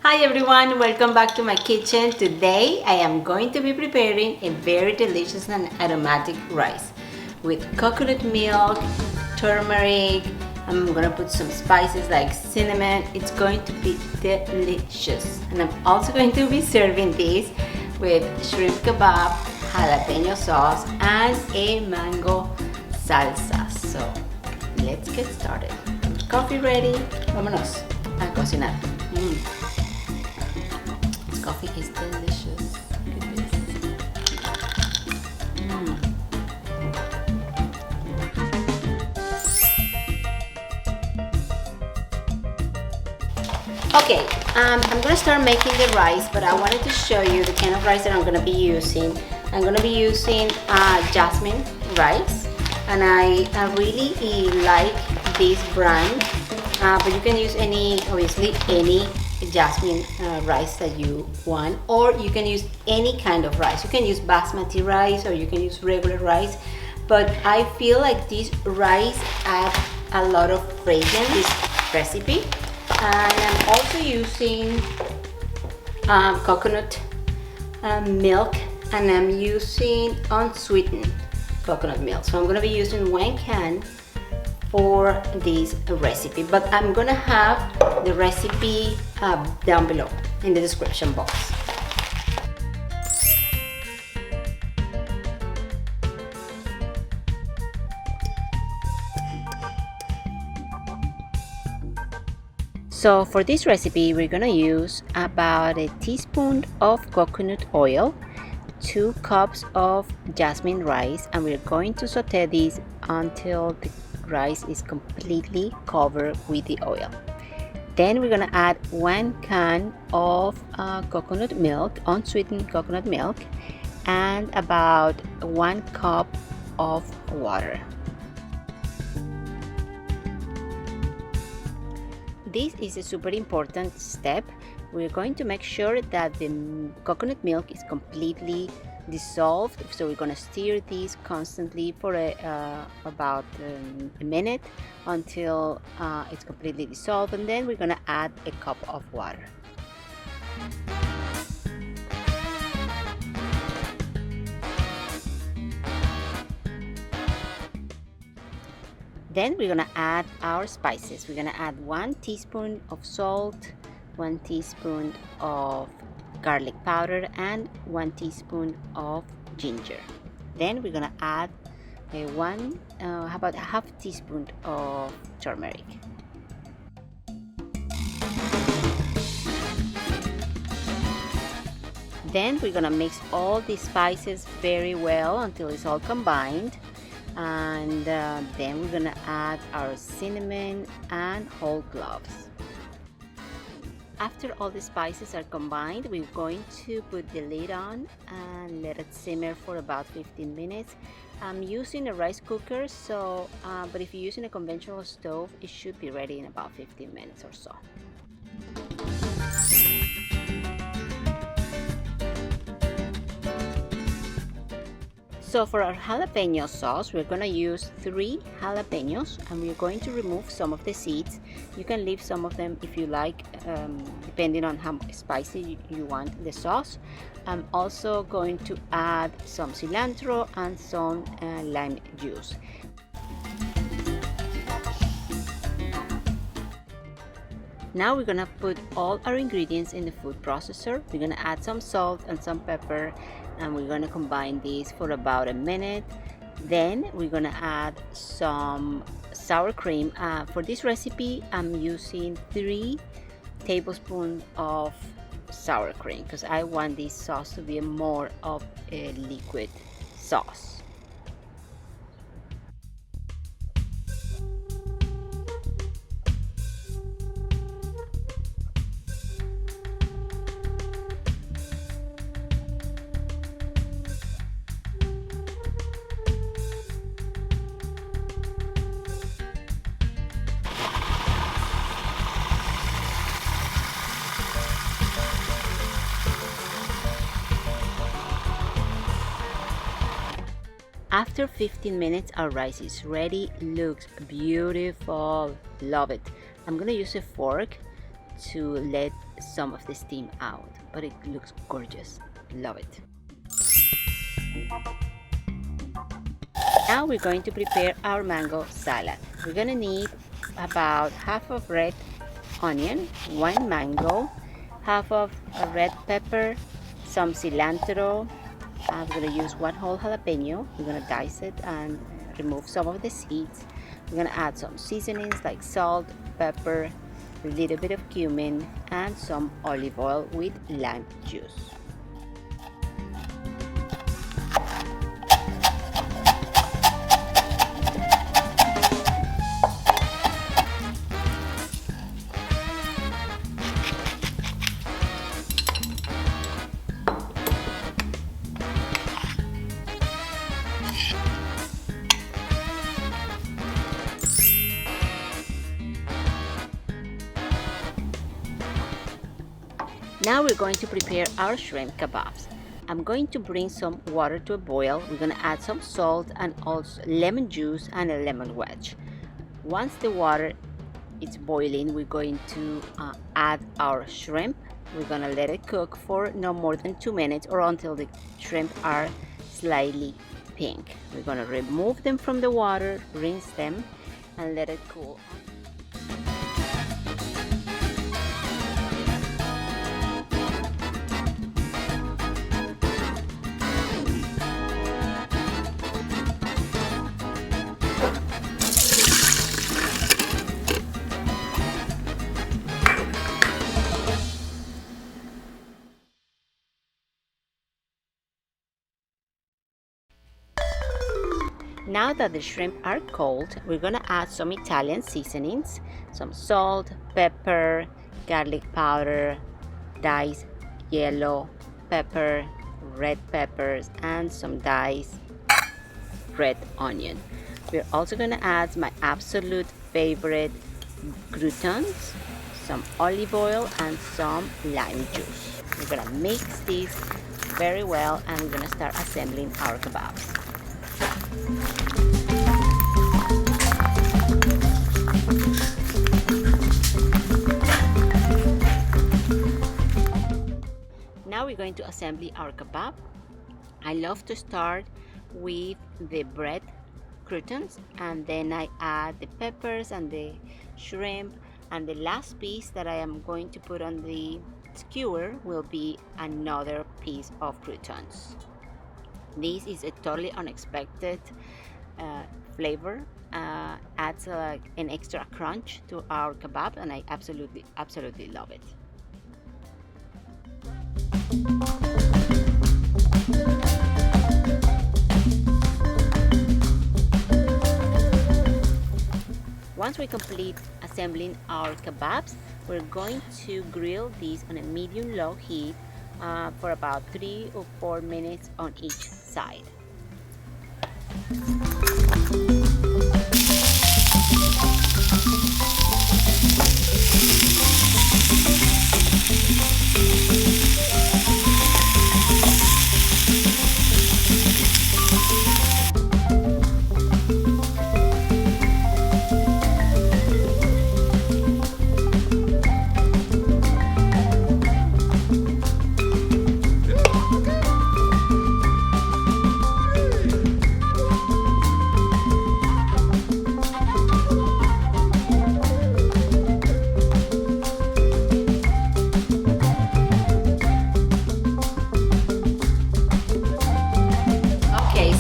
Hi everyone, welcome back to my kitchen. Today I am going to be preparing a very delicious and aromatic rice with coconut milk, turmeric. I'm gonna put some spices like cinnamon. It's going to be delicious. And I'm also going to be serving this with shrimp kebab, jalapeno sauce, and a mango salsa. So let's get started. Coffee ready. Vámonos a cocinar. Coffee is delicious. Look at this. Okay, I'm gonna start making the rice, but I wanted to show you the kind of rice that I'm gonna be using. I'm gonna be using jasmine rice, and I really like this brand, but you can use obviously any jasmine rice that you want, or you can use any kind of rice. You can use basmati rice or you can use regular rice, but I feel like this rice adds a lot of fragrance this recipe. And I'm also using coconut milk, and I'm using unsweetened coconut milk. So I'm going to be using 1 can for this recipe, but I'm gonna have the recipe down below in the description box. So for this recipe we're gonna use about a teaspoon of coconut oil, 2 cups of jasmine rice, and we're going to saute this until the rice is completely covered with the oil. Then we're gonna add 1 can of coconut milk, unsweetened coconut milk, and about 1 cup of water. This is a super important step. We're going to make sure that the coconut milk is completely dissolved, so we're going to stir this constantly for about a minute until it's completely dissolved, and then we're going to add a cup of water. Then we're going to add our spices. We're going to add 1 teaspoon of salt, 1 teaspoon of garlic powder, and 1 teaspoon of ginger. Then we're gonna add about a half teaspoon of turmeric. Then we're gonna mix all these spices very well until it's all combined, and then we're gonna add our cinnamon and whole cloves. After all the spices are combined, we're going to put the lid on and let it simmer for about 15 minutes. I'm using a rice cooker, so but if you're using a conventional stove, it should be ready in about 15 minutes or so. So for our jalapeno sauce, we're going to use 3 jalapenos, and we're going to remove some of the seeds. You can leave some of them if you like, depending on how spicy you want the sauce. I'm also going to add some cilantro and some lime juice. Now we're gonna put all our ingredients in the food processor. We're gonna add some salt and some pepper, and we're gonna combine these for about a minute. Then we're gonna add some sour cream. For this recipe, I'm using 3 tablespoons of sour cream because I want this sauce to be more of a liquid sauce. After 15 minutes, our rice is ready. Looks beautiful. Love it. I'm gonna use a fork to let some of the steam out, but it looks gorgeous. Love it. Now we're going to prepare our mango salad. We're gonna need about half of red onion, 1 mango, half of a red pepper, some cilantro. I'm gonna use 1 whole jalapeno. We're gonna dice it and remove some of the seeds. We're gonna add some seasonings like salt, pepper, a little bit of cumin, and some olive oil with lime juice. Now we're going to prepare our shrimp kebabs. I'm going to bring some water to a boil. We're going to add some salt and also lemon juice and a lemon wedge. Once the water is boiling, we're going to add our shrimp. We're going to let it cook for no more than 2 minutes or until the shrimp are slightly pink. We're going to remove them from the water, rinse them, and let it cool. Now that the shrimp are cold, we're gonna add some Italian seasonings, some salt, pepper, garlic powder, diced yellow pepper, red peppers, and some diced red onion. We're also gonna add my absolute favorite croutons, some olive oil, and some lime juice. We're gonna mix this very well, and we're gonna start assembling our kebabs. Now we're going to assemble our kebab. I love to start with the bread croutons, and then I add the peppers and the shrimp, and the last piece that I am going to put on the skewer will be another piece of croutons. This is a totally unexpected flavor, adds an extra crunch to our kebab, and I absolutely love it. Once we complete assembling our kebabs, we're going to grill these on a medium-low heat for about 3 or 4 minutes on each side.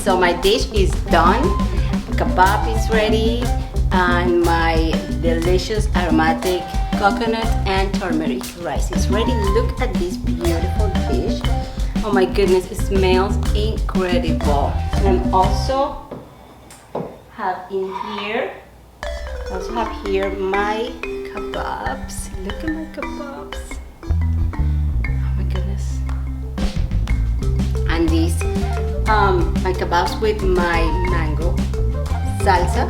So my dish is done, kebab is ready, and my delicious aromatic coconut and turmeric rice is ready. Look at this beautiful dish. Oh my goodness, it smells incredible. And I also have here my kebabs. Look at my kebabs. Oh my goodness. And these my kebabs with my mango salsa,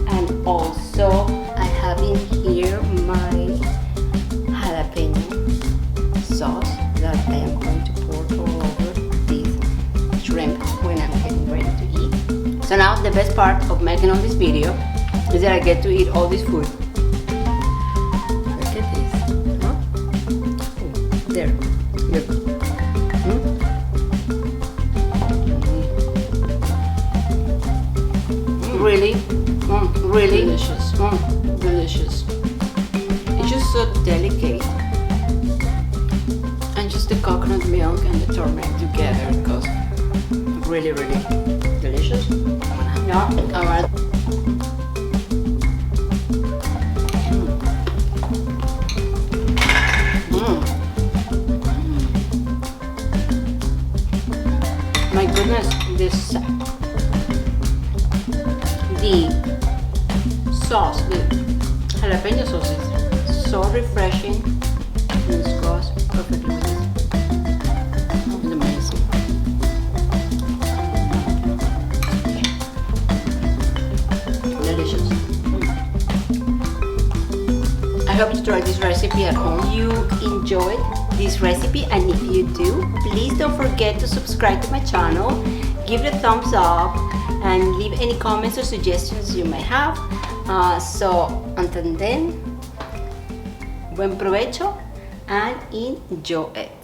and also I have in here my jalapeno sauce that I am going to pour all over these shrimp when I'm getting ready to eat. So now the best part of making all this video is that I get to eat all this food. Look at this. There, look. Really, really Delicious. Delicious. It's just so delicate. And just the coconut milk and the turmeric together goes really, really delicious. Yeah. All right. My goodness, the sauce, the jalapeno sauce is so refreshing and it goes perfectly with it. It's amazing. Delicious. I hope you try this recipe at home. You enjoyed this recipe, and if you do, please don't forget to subscribe to my channel, give it a thumbs up, and leave any comments or suggestions you may have. So until then, buen provecho and enjoy it.